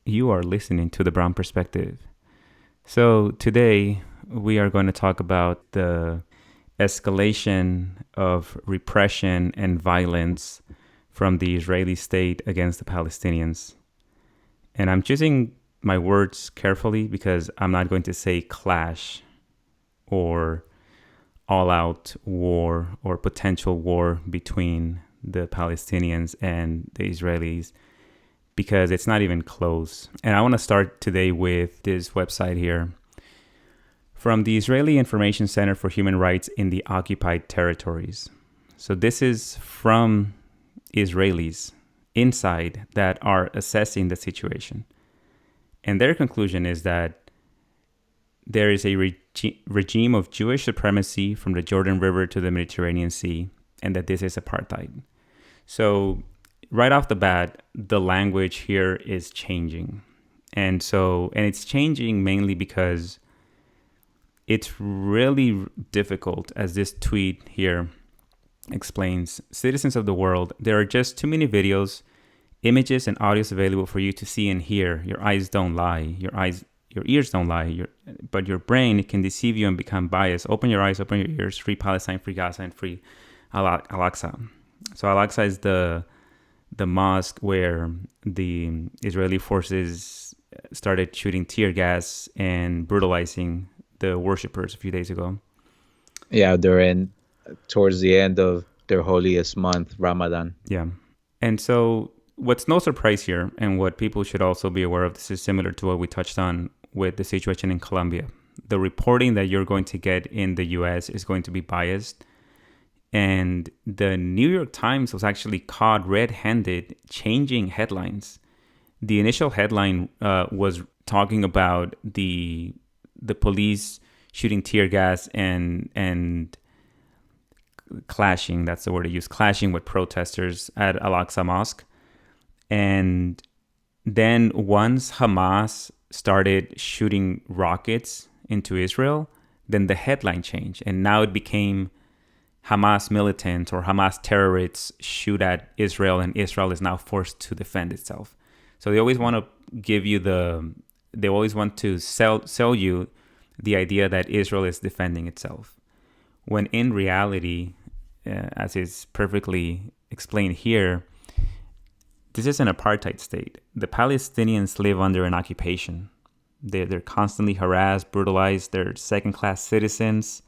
You are listening to The Brown Perspective. So, today we are going to talk about the escalation of repression and violence from the Israeli state against the Palestinians. And I'm choosing my words carefully because I'm not going to say clash or all out war or potential war between the Palestinians and the Israelis because it's not even close. And I want to start today with this website here from the Israeli Information Center for Human Rights in the Occupied Territories. So this is from Israelis inside that are assessing the situation. And their conclusion is that there is a regime of Jewish supremacy from the Jordan River to the Mediterranean Sea, and that this is apartheid. So right off the bat, the language here is changing. And it's changing mainly because it's really difficult, as this tweet here explains. Citizens of the world, there are just too many videos, images, and audios available for you to see and hear. Your eyes don't lie. Your ears don't lie. But your brain can deceive you and become biased. Open your eyes, open your ears. Free Palestine, free Gaza, and free Al-Aqsa. So Al-Aqsa is the mosque where the Israeli forces started shooting tear gas and brutalizing the worshippers a few days ago. Yeah, they're towards the end of their holiest month, Ramadan. Yeah. And so what's no surprise here, and what people should also be aware of, this is similar to what we touched on with the situation in Colombia. The reporting that you're going to get in the US is going to be biased. And the New York Times was actually caught red-handed changing headlines. The initial headline was talking about the police shooting tear gas and clashing, that's the word they use, clashing with protesters at Al-Aqsa Mosque. And then once Hamas started shooting rockets into Israel, then the headline changed. And now it became Hamas militants or Hamas terrorists shoot at Israel, and Israel is now forced to defend itself. So they always want to they always want to sell you the idea that Israel is defending itself. When in reality, as is perfectly explained here, this is an apartheid state. The Palestinians live under an occupation. They're constantly harassed, brutalized. They're second-class citizens.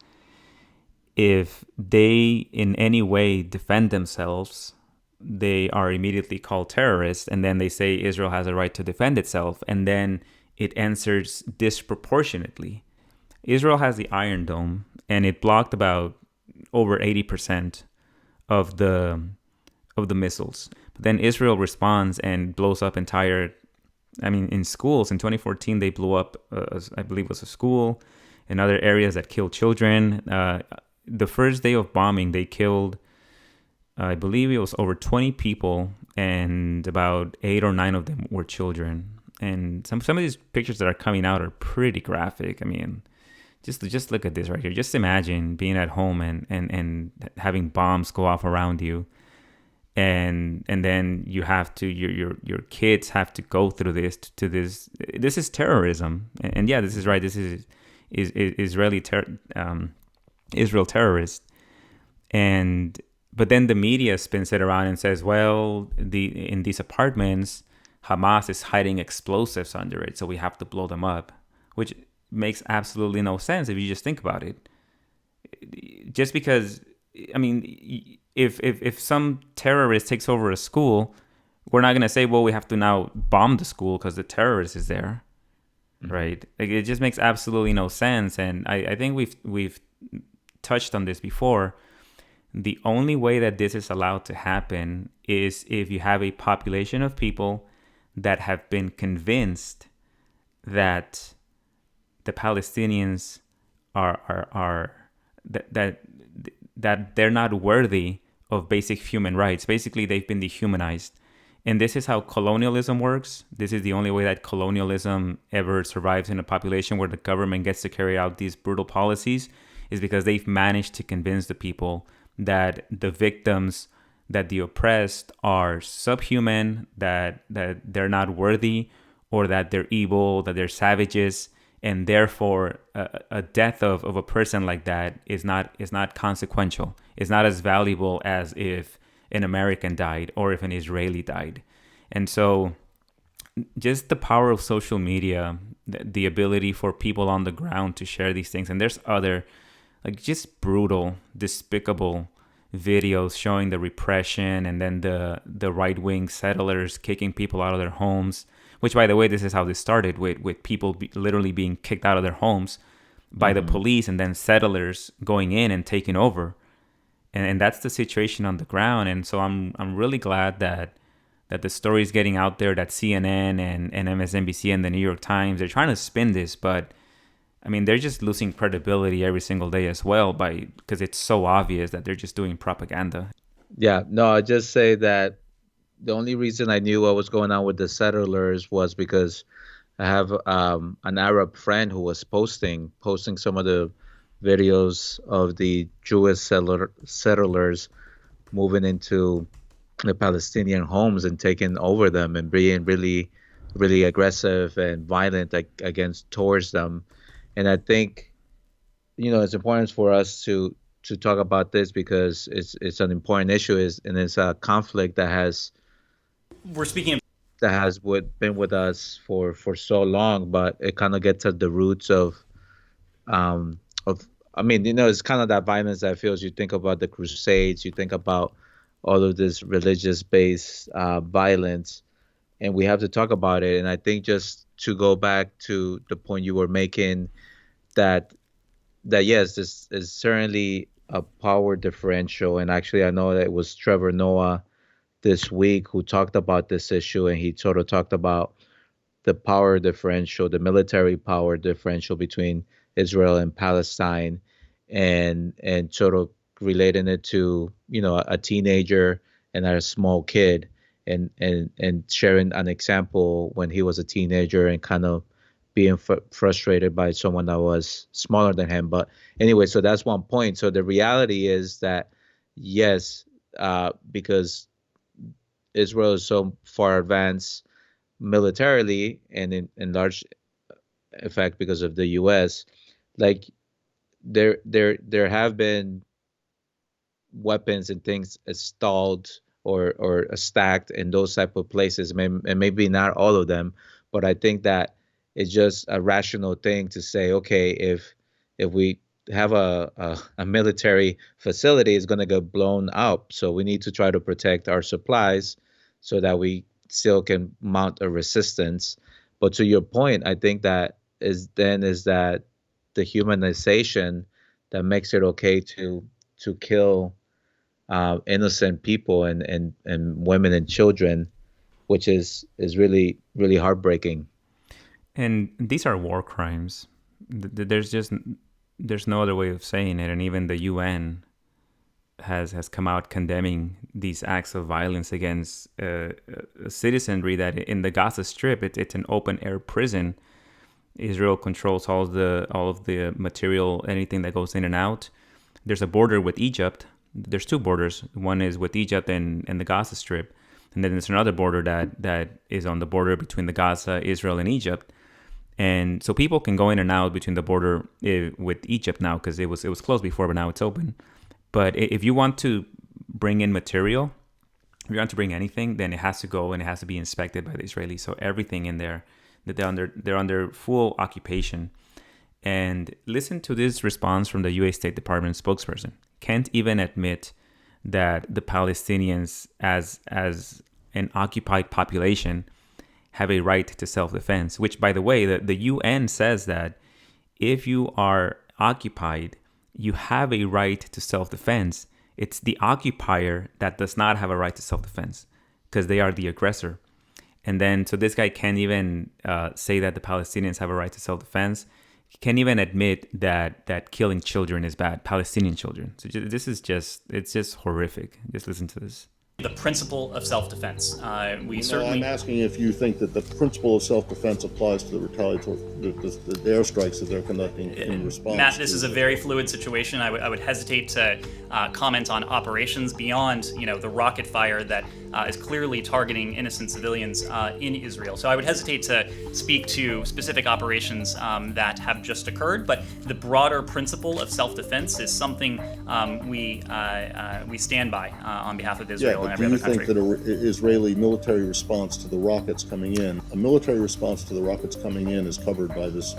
If they in any way defend themselves, they are immediately called terrorists, and then they say Israel has a right to defend itself, and then it answers disproportionately. Israel has the Iron Dome, and it blocked about over 80% of the missiles. But then Israel responds and blows up in schools. In 2014, they blew up, I believe it was a school, in other areas that killed children. The first day of bombing, they killed, I believe it was over 20 people, and about 8 or 9 of them were children. And some of these pictures that are coming out are pretty graphic. I mean, just look at this right here. Just imagine being at home and having bombs go off around you, and then you have to your kids have to go through this. This is terrorism, and yeah, this is right. This is Israel terrorist. But then the media spins it around and says, well, in these apartments, Hamas is hiding explosives under it, so we have to blow them up, which makes absolutely no sense if you just think about it. Just because, I mean, if some terrorist takes over a school, we're not going to say, well, we have to now bomb the school because the terrorist is there, right? Like, it just makes absolutely no sense. And I think we've touched on this before. The only way that this is allowed to happen is if you have a population of people that have been convinced that the Palestinians are that they're not worthy of basic human rights. Basically, they've been dehumanized. And this is how colonialism works. This is the only way that colonialism ever survives in a population where the government gets to carry out these brutal policies, is because they've managed to convince the people that the victims, that the oppressed are subhuman, that they're not worthy, or that they're evil, that they're savages, and therefore a death of a person like that is not consequential. It's not as valuable as if an American died or if an Israeli died. And so just the power of social media, the ability for people on the ground to share these things. And there's other, like, just brutal, despicable videos showing the repression, and then the right-wing settlers kicking people out of their homes, which, by the way, this is how this started, with people literally being kicked out of their homes by the police, and then settlers going in and taking over. And that's the situation on the ground. And so I'm really glad that the story is getting out there, that CNN and MSNBC and the New York Times, they're trying to spin this, but I mean, they're just losing credibility every single day as well, because it's so obvious that they're just doing propaganda. Yeah, no, I just say that the only reason I knew what was going on with the settlers was because I have an Arab friend who was posting some of the videos of the Jewish settlers moving into the Palestinian homes and taking over them and being really, really aggressive and violent, like, against towards them. And I think, it's important for us to talk about this because it's an important issue, and it's a conflict that has We're speaking of been with us for so long, but it kind of gets at the roots of I mean, it's kind of that violence that feels. You think about the Crusades, you think about all of this religious based violence, and we have to talk about it. And I think, just to go back to the point you were making, that yes, this is certainly a power differential. And actually, I know that it was Trevor Noah this week who talked about this issue, and he sort of talked about the power differential, the military power differential between Israel and Palestine, and sort of relating it to, a teenager and a small kid, and sharing an example when he was a teenager and kind of being frustrated by someone that was smaller than him. But anyway, so that's one point. So the reality is that, yes, because Israel is so far advanced militarily, and in large effect because of the U.S., like, there have been weapons and things installed or stacked in those type of places, and maybe not all of them, but I think that it's just a rational thing to say, okay, if we have a military facility, it's going to get blown up, so we need to try to protect our supplies so that we still can mount a resistance. But to your point, I think that is that the humanization that makes it okay to kill innocent people and women and children, which is really, really heartbreaking. And these are war crimes. There's no other way of saying it. And even the UN has come out condemning these acts of violence against citizenry. That in the Gaza Strip, it's an open air prison. Israel controls all of the material, anything that goes in and out. There's a border with Egypt. There's two borders. One is with Egypt and the Gaza Strip, and then there's another border that is on the border between the Gaza, Israel, and Egypt. And so people can go in and out between the border with Egypt now, because it was closed before, but now it's open. But if you want to bring in material, if you want to bring anything, then it has to go and it has to be inspected by the Israelis. So everything in there, that they're under full occupation. And listen to this response from the U.S. State Department spokesperson. Can't even admit that the Palestinians, as an occupied population, have a right to self-defense, which, by the way, the UN says that if you are occupied, you have a right to self-defense. It's the occupier that does not have a right to self-defense because they are the aggressor. And then, so this guy can't even say that the Palestinians have a right to self-defense. He can't even admit that killing children is bad, Palestinian children. So it's just horrific. Just listen to this. the principle of self-defense. I'm asking if you think that the principle of self-defense applies to the retaliatory the airstrikes that they're conducting in response. Matt, this is a very fluid situation. I would hesitate to comment on operations beyond the rocket fire that is clearly targeting innocent civilians in Israel. So I would hesitate to speak to specific operations that have just occurred, but the broader principle of self-defense is something we stand by on behalf of Israel and every other country. Do you think that an Israeli military response to the rockets coming in, a military response to the rockets coming in is covered by this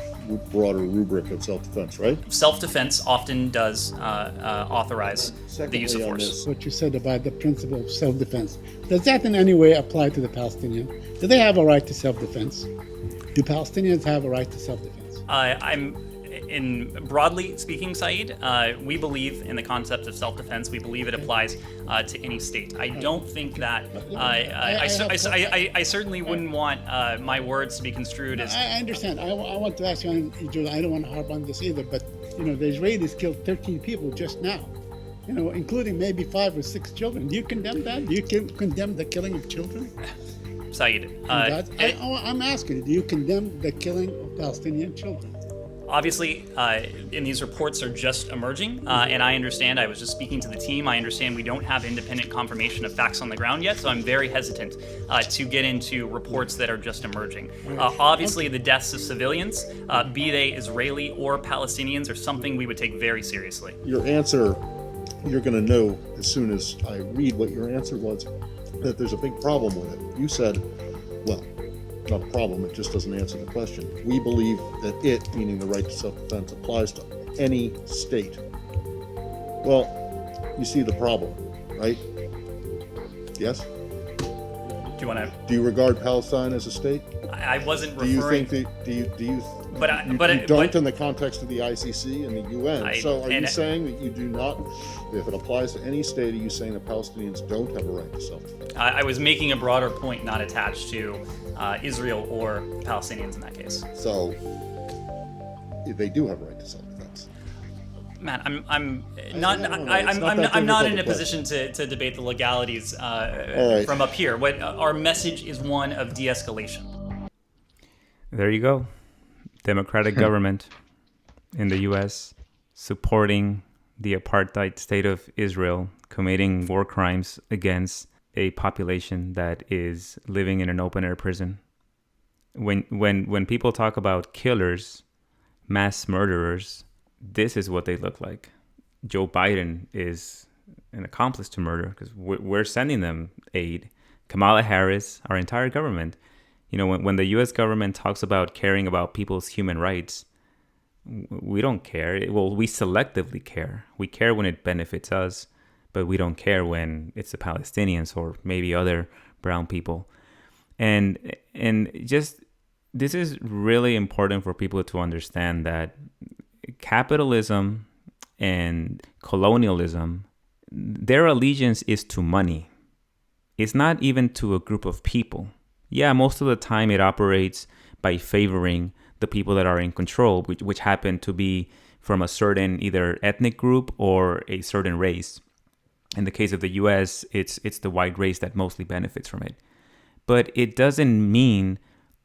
broader rubric of self-defense, right? Self-defense often does authorize the use of force. What you said about the principle of self-defense, does that in any way apply to the Palestinians? Do they have a right to self-defense? Do Palestinians have a right to self-defense? Broadly speaking, Saeed, we believe in the concept of self-defense. We believe it applies to any state. I don't think that I certainly wouldn't want my words to be construed as. I understand. I want to ask you, I don't want to harp on this either, but the Israelis killed 13 people just now, including maybe 5 or 6 children. Do you condemn that? Do you condemn the killing of children? Saeed, I'm asking you, do you condemn the killing of Palestinian children? Obviously, and these reports are just emerging, and I understand, I was just speaking to the team, I understand we don't have independent confirmation of facts on the ground yet, so I'm very hesitant to get into reports that are just emerging. Obviously, the deaths of civilians, be they Israeli or Palestinians, are something we would take very seriously. Your answer, you're going to know as soon as I read what your answer was, that there's a big problem with it. You said, well, not a problem, it just doesn't answer the question. We believe that it, meaning the right to self-defense, applies to any state. Well, you see the problem, right? Yes? Do you regard Palestine as a state? I wasn't referring... referring... Do you think that, you don't in the context of the ICC and the UN. So are you saying that you do not, if it applies to any state, are you saying that Palestinians don't have a right to self-defense? I was making a broader point not attached to Israel or Palestinians in that case. So they do have a right to self-defense. Man, I'm not in a position to debate the legalities from up here. What our message is one of de-escalation. There you go. Democratic government in the U.S. supporting the apartheid state of Israel, committing war crimes against a population that is living in an open-air prison. When people talk about killers, mass murderers, this is what they look like. Joe Biden is an accomplice to murder because we're sending them aid. Kamala Harris, our entire government. When the U.S. government talks about caring about people's human rights, we don't care. Well, we selectively care. We care when it benefits us, but we don't care when it's the Palestinians or maybe other brown people. And just this is really important for people to understand that capitalism and colonialism, their allegiance is to money. It's not even to a group of people. Yeah, most of the time it operates by favoring the people that are in control, which happen to be from a certain either ethnic group or a certain race. In the case of the U.S., it's the white race that mostly benefits from it. But it doesn't mean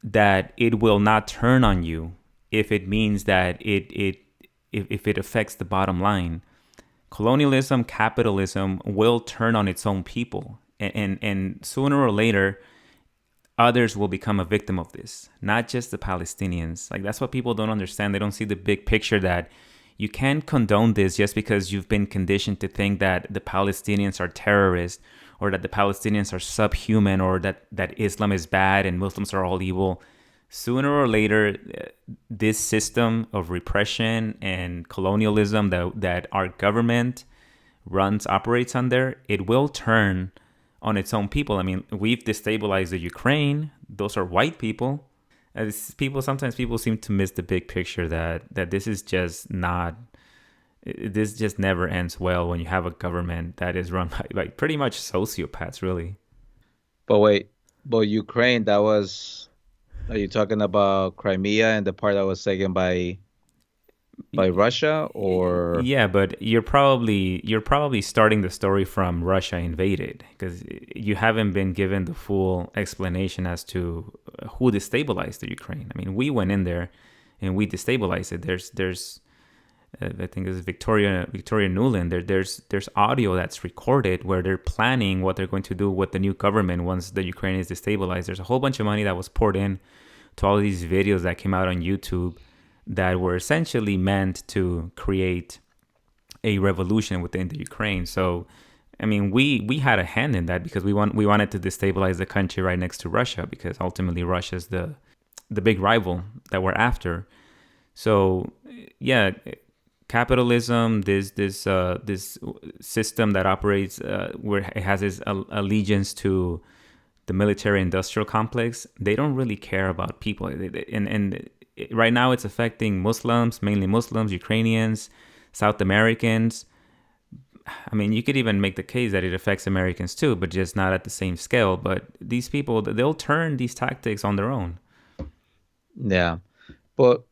that it will not turn on you if it means that if it affects the bottom line. Colonialism, capitalism will turn on its own people. And sooner or later, others will become a victim of this, not just the Palestinians. Like, that's what people don't understand. They don't see the big picture that you can't condone this just because you've been conditioned to think that the Palestinians are terrorists or that the Palestinians are subhuman or that Islam is bad and Muslims are all evil. Sooner or later, this system of repression and colonialism that our government operates under, it will turn on its own people. I mean, we've destabilized the Ukraine. Those are white people. Sometimes people seem to miss the big picture that this is just not. This just never ends well when you have a government that is run by pretty much sociopaths, really. But Ukraine, that was. Are you talking about Crimea and the part that was taken by Russia, or? Yeah, but you're probably starting the story from Russia invaded, because you haven't been given the full explanation as to who destabilized the Ukraine. I mean, we went in there and we destabilized it. I think it's Victoria Nuland. There's audio that's recorded where they're planning what they're going to do with the new government once the Ukraine is destabilized. There's a whole bunch of money that was poured in to all of these videos that came out on YouTube that were essentially meant to create a revolution within the Ukraine. So, I mean, we had a hand in that because we wanted to destabilize the country right next to Russia, because ultimately Russia's the big rival that we're after. So, yeah, capitalism, this system that operates where it has its allegiance to the military-industrial complex, they don't really care about people. And right now it's affecting Muslims, mainly Muslims, Ukrainians, South Americans. I mean, you could even make the case that it affects Americans too, but just not at the same scale. But these people, they'll turn these tactics on their own. Yeah. But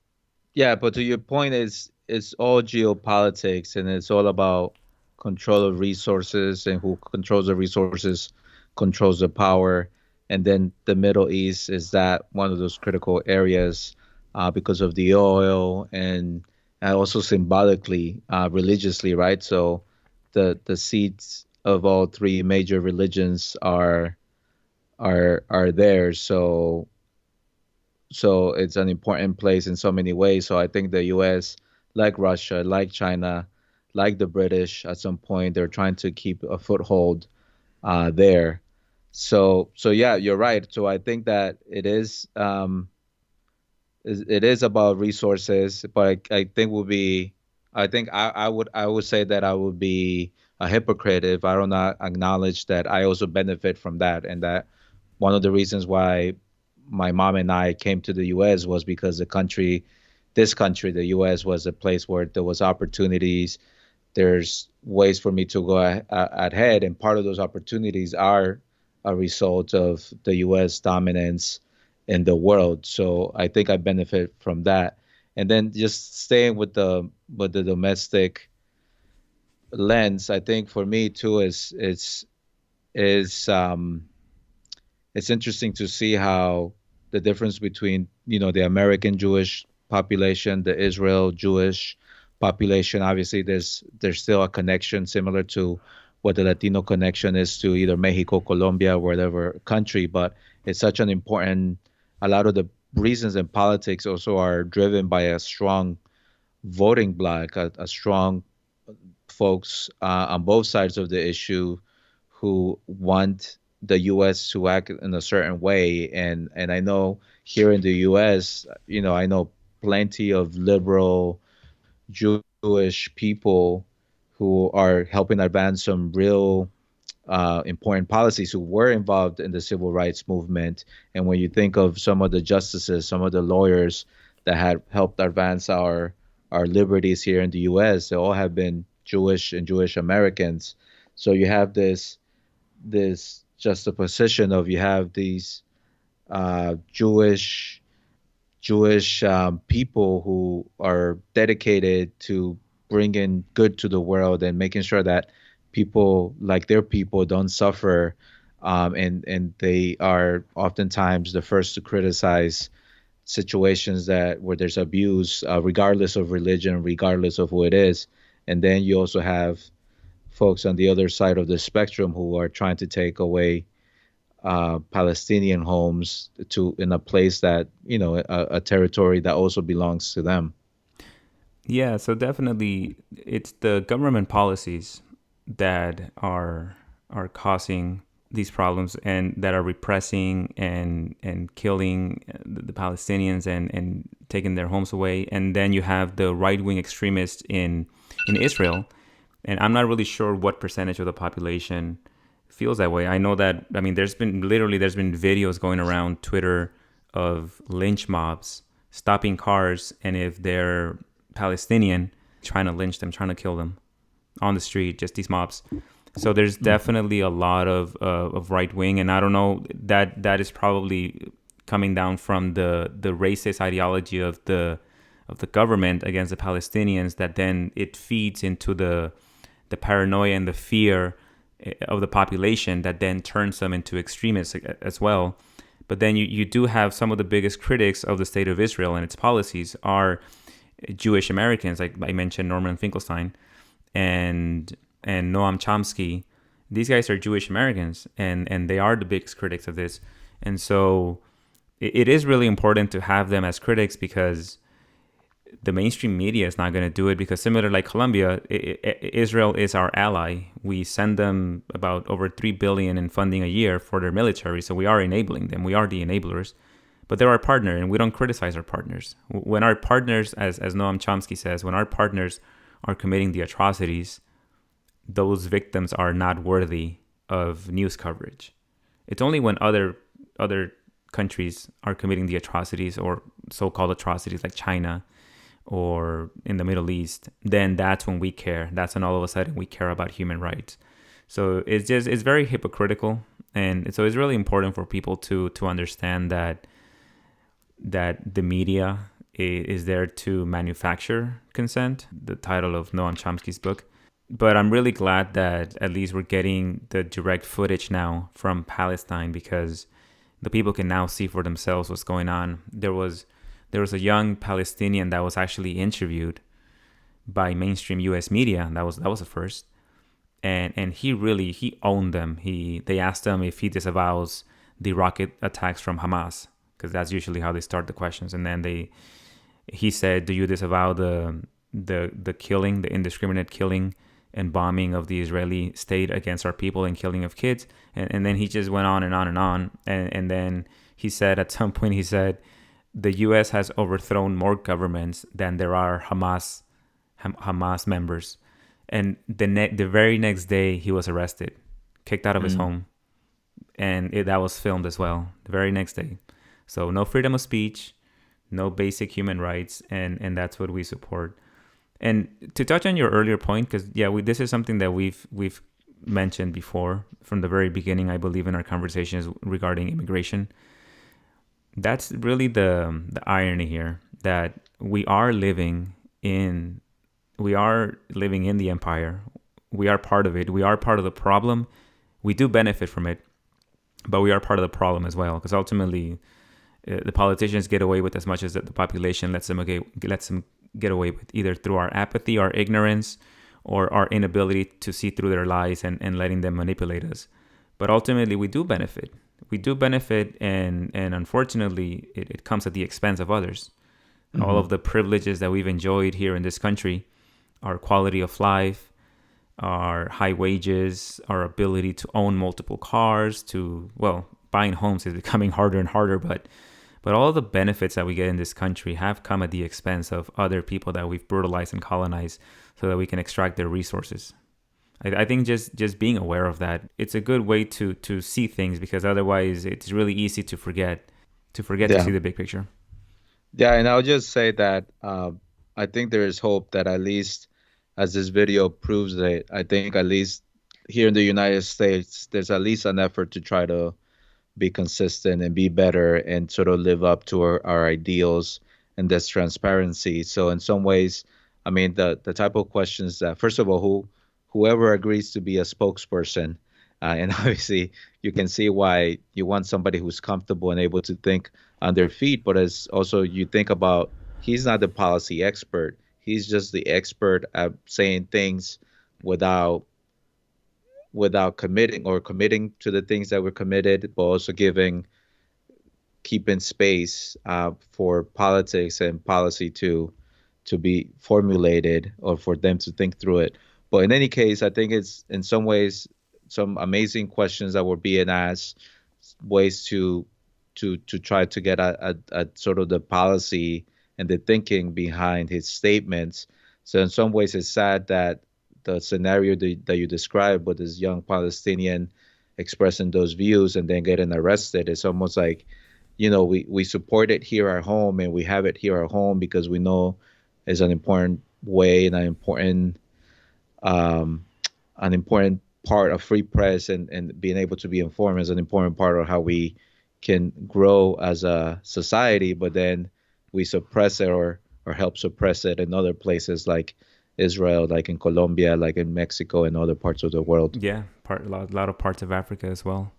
to your point, it's all geopolitics, and it's all about control of resources, and who controls the resources controls the power. And then the Middle East is that one of those critical areas because of the oil and also symbolically, religiously, right? So the seeds of all three major religions are there. So it's an important place in so many ways. So I think the U.S., like Russia, like China, like the British, at some point they're trying to keep a foothold there. So yeah, you're right. So I think that it is about resources, but I think I would say that I would be a hypocrite if I do not acknowledge that I also benefit from that, and that one of the reasons why my mom and I came to the U.S. was because this country, the U.S., was a place where there was opportunities. There's ways for me to go ahead, and part of those opportunities are a result of the U.S. dominance in the world. So I think I benefit from that. And then just staying with the domestic lens, I think for me too it's interesting to see how the difference between the American Jewish population, the Israel Jewish population. Obviously, there's still a connection similar to what the Latino connection is to either Mexico, Colombia, whatever country. But it's such an important. A lot of the reasons in politics also are driven by a strong voting bloc, a strong folks on both sides of the issue who want the U.S. to act in a certain way. And I know here in the U.S., I know plenty of liberal Jewish people who are helping advance some real important policies, who were involved in the civil rights movement. And when you think of some of the justices, some of the lawyers that had helped advance our liberties here in the U.S., they all have been Jewish and Jewish Americans. So you have this juxtaposition of, you have these Jewish people who are dedicated to bringing good to the world and making sure that people like their people don't suffer, and they are oftentimes the first to criticize situations where there's abuse, regardless of religion, regardless of who it is. And then you also have folks on the other side of the spectrum who are trying to take away Palestinian homes in a place that, a territory that also belongs to them. Yeah, so definitely it's the government policies that are causing these problems, and that are repressing and killing the Palestinians and taking their homes away. And then you have the right-wing extremists in Israel. And I'm not really sure what percentage of the population feels that way. I know that, there's been videos going around Twitter of lynch mobs stopping cars, and if they're Palestinian, trying to lynch them, trying to kill them on the street, just these mobs. So there's definitely a lot of right wing, and I don't know, that is probably coming down from the racist ideology of the government against the Palestinians, that then it feeds into the paranoia and the fear of the population, that then turns them into extremists as well. But then you do have some of the biggest critics of the state of Israel and its policies are Jewish Americans, like I mentioned, Norman Finkelstein and Noam Chomsky. These guys are Jewish Americans, and they are the biggest critics of this. And so it is really important to have them as critics, because the mainstream media is not going to do it, because similar like Colombia, Israel is our ally. We send them about over $3 billion in funding a year for their military. So we are enabling them. We are the enablers, but they're our partner, and we don't criticize our partners. When our partners, as Noam Chomsky says, when our partners are committing the atrocities, those victims are not worthy of news coverage. It's only when other countries are committing the atrocities, or so-called atrocities, like China or in the Middle East, then that's when we care. That's when all of a sudden we care about human rights. So it's very hypocritical. And so it's really important for people to understand that the media is there to manufacture consent, the title of Noam Chomsky's book. But I'm really glad that at least we're getting the direct footage now from Palestine, because the people can now see for themselves what's going on. There was a young Palestinian that was actually interviewed by mainstream U.S. media. That was the first, and he owned them. They asked him if he disavows the rocket attacks from Hamas, because that's usually how they start the questions. And then he said, "Do you disavow the killing, the indiscriminate killing and bombing of the Israeli state against our people and killing of kids?" And then he just went on and on and on. And then he said, at some point, he said, the U.S. has overthrown more governments than there are Hamas members. And the very next day, he was arrested, kicked out of his home. And that was filmed as well, the very next day. So no freedom of speech, no basic human rights, and that's what we support. And to touch on your earlier point, because this is something that we've mentioned before from the very beginning, I believe, in our conversations regarding immigration. That's really the irony here, that we are living in the empire. We are part of it. We are part of the problem. We do benefit from it, but we are part of the problem as well, because ultimately the politicians get away with as much as the population lets them get away with, either through our apathy, our ignorance, or our inability to see through their lies and letting them manipulate us. But ultimately, we do benefit. And unfortunately, it comes at the expense of others. Mm-hmm. All of the privileges that we've enjoyed here in this country, our quality of life, our high wages, our ability to own multiple cars, buying homes is becoming harder and harder, but all the benefits that we get in this country have come at the expense of other people that we've brutalized and colonized so that we can extract their resources. I think just being aware of that, it's a good way to see things, because otherwise it's really easy to forget to see the big picture. Yeah, and I'll just say that I think there is hope that, at least as this video proves it, I think at least here in the United States, there's at least an effort to try to be consistent and be better and sort of live up to our ideals and this transparency. So in some ways, I mean, the type of questions that, first of all, whoever agrees to be a spokesperson, and obviously you can see why you want somebody who's comfortable and able to think on their feet, but as also you think about, he's not the policy expert. He's just the expert at saying things without committing to the things that were committed, but also keeping space for politics and policy to be formulated, or for them to think through it. But in any case, I think it's in some ways some amazing questions that were being asked, ways to try to get at sort of the policy and the thinking behind his statements. So in some ways, it's sad that the scenario that you described with this young Palestinian expressing those views and then getting arrested, it's almost like, we support it here at home, and we have it here at home because we know it's an important way and an important part of free press, and being able to be informed is an important part of how we can grow as a society. But then we suppress it or help suppress it in other places like Israel, like in Colombia, like in Mexico, and other parts of the world. Yeah, a lot of parts of Africa as well.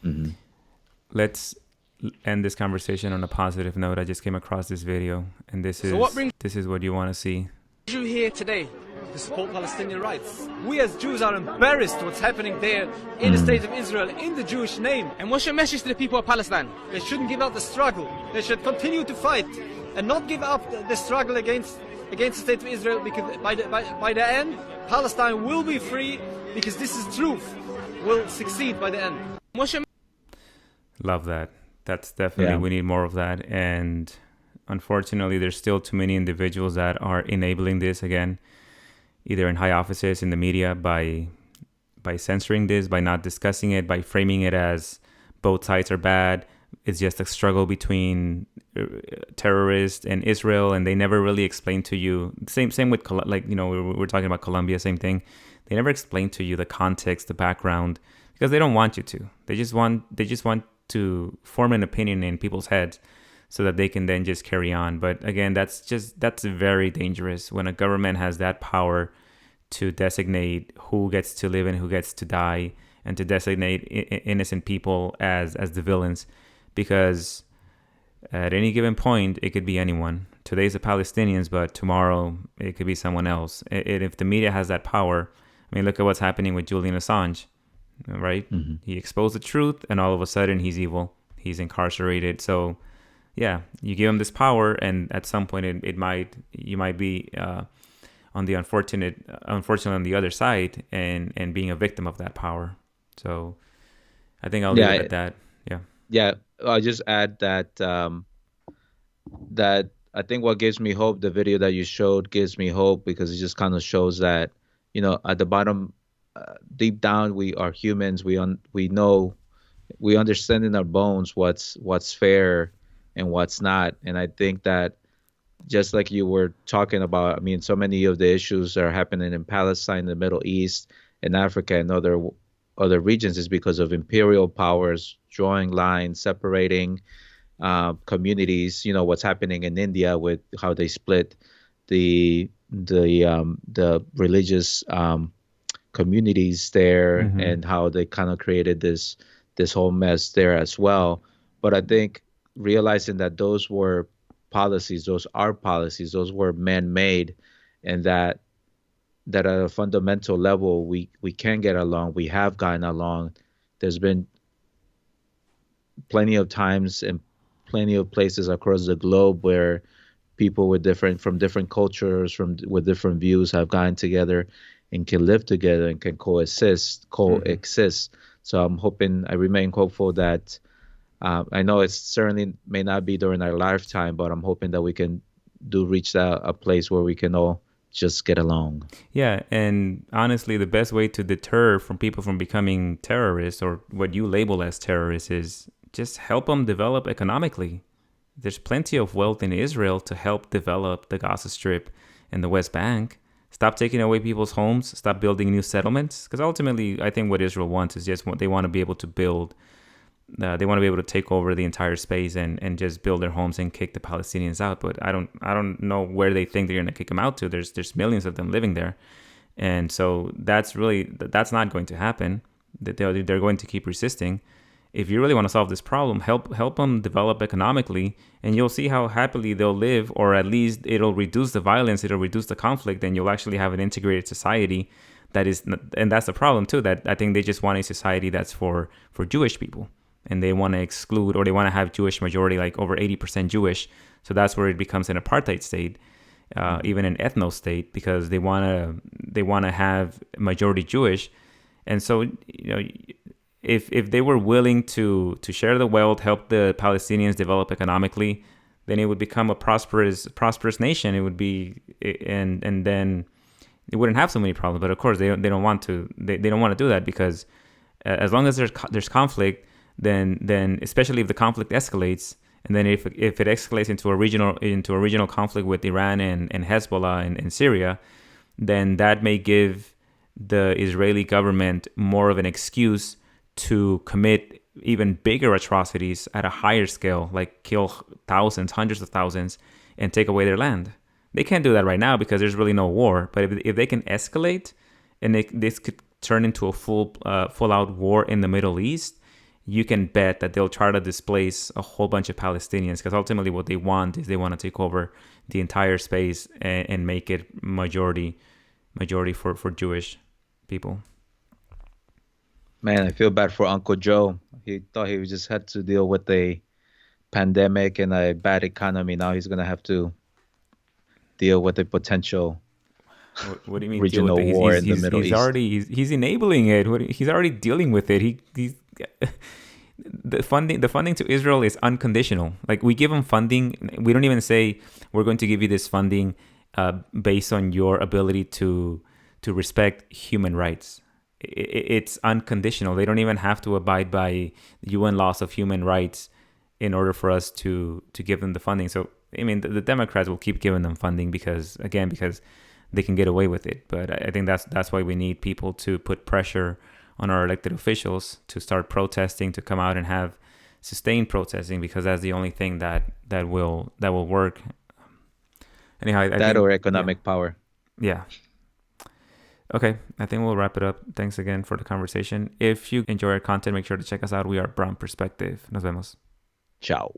Mm-hmm. end this conversation on a positive note. I just came across this video, and this is what you want to see. You here today to support Palestinian rights. We as Jews are embarrassed what's happening there in the state of Israel in the Jewish name. And what's your message to the people of Palestine? They shouldn't give up the struggle. They should continue to fight and not give up the struggle against the state of Israel, because by the end, Palestine will be free, because this is truth. Will succeed by the end. What's your Love that. That's definitely, we need more of that. And unfortunately, there's still too many individuals that are enabling this, again, either in high offices, in the media, by censoring this, by not discussing it, by framing it as both sides are bad. It's just a struggle between terrorists and Israel, and they never really explain to you. Same with, like, you know, we're talking about Colombia, same thing. They never explain to you the context, the background, because they don't want you to. They just want to form an opinion in people's heads so that they can then just carry on. But again, that's very dangerous when a government has that power to designate who gets to live and who gets to die, and to designate innocent people as the villains, because at any given point, it could be anyone. Today's the Palestinians, but tomorrow it could be someone else. If the media has that power, I mean, look at what's happening with Julian Assange, right? Mm-hmm. He exposed the truth, and all of a sudden he's evil. He's incarcerated. So, yeah, you give him this power, and at some point you might be unfortunately on the other side, and being a victim of that power. So, I think I'll leave it at that. Yeah. Yeah, I'll just add that that I think what gives me hope, the video that you showed gives me hope, because it just kind of shows that, you know, at the bottom, deep down, we are humans. We know, we understand in our bones what's fair and what's not. And I think that, just like you were talking about, I mean, so many of the issues that are happening in Palestine, the Middle East, and Africa, and other regions, is because of imperial powers drawing lines, separating communities. You know what's happening in India with how they split the religious communities there, and how they kind of created this whole mess there as well. But I think realizing that those were policies, those are policies, those were man-made, and that at a fundamental level we can get along. We have gotten along. There's been plenty of times and plenty of places across the globe where people from different cultures, with different views, have gotten together and can live together and can coexist. So I remain hopeful that I know it certainly may not be during our lifetime, but I'm hoping that we can reach a place where we can all just get along. Yeah, and honestly, the best way to deter from people from becoming terrorists, or what you label as terrorists, is just help them develop economically. There's plenty of wealth in Israel to help develop the Gaza Strip and the West Bank. Stop taking away people's homes. Stop building new settlements. Because ultimately, I think what Israel wants is just they want to be able to build. They want to be able to take over the entire space and just build their homes and kick the Palestinians out. But I don't know where they think they're going to kick them out to. There's millions of them living there, and so that's not going to happen. They're going to keep resisting. If you really want to solve this problem, help them develop economically, and you'll see how happily they'll live, or at least it'll reduce the violence, it'll reduce the conflict, and you'll actually have an integrated society that is. And that's the problem too. That I think they just want a society that's for Jewish people. And they want to exclude, or they want to have Jewish majority, like over 80% Jewish. So that's where it becomes an apartheid state, even an ethno state, because they want to have majority Jewish. And so, you know, if they were willing to share the wealth, help the Palestinians develop economically, then it would become a prosperous nation. It would be, and then it wouldn't have so many problems. But of course, they don't want to. They don't want to do that, because as long as there's conflict, then especially if the conflict escalates, and then if it escalates into a regional conflict with Iran and Hezbollah and Syria, then that may give the Israeli government more of an excuse to commit even bigger atrocities at a higher scale, like kill thousands, hundreds of thousands, and take away their land. They can't do that right now because there's really no war. But if they can escalate, and this could turn into a full out war in the Middle East, you can bet that they'll try to displace a whole bunch of Palestinians, because ultimately what they want is they want to take over the entire space and make it majority for Jewish people. Man, I feel bad for Uncle Joe. He thought he just had to deal with a pandemic and a bad economy. Now he's going to have to deal with a potential What do you mean regional deal with it? war in the Middle East. He's enabling it. He's already dealing with it. He's the funding to Israel is unconditional. Like, we give them funding. We don't even say we're going to give you this funding based on your ability to respect human rights. It's unconditional. They don't even have to abide by the UN laws of human rights in order for us to give them the funding. So, I mean, the Democrats will keep giving them funding because they can get away with it. But I think that's why we need people to put pressure on our elected officials to start protesting, to come out and have sustained protesting, because that's the only thing that will work. Anyhow, I think, or economic power. Yeah. Okay, I think we'll wrap it up. Thanks again for the conversation. If you enjoy our content, make sure to check us out. We are Brown Perspective. Nos vemos. Ciao.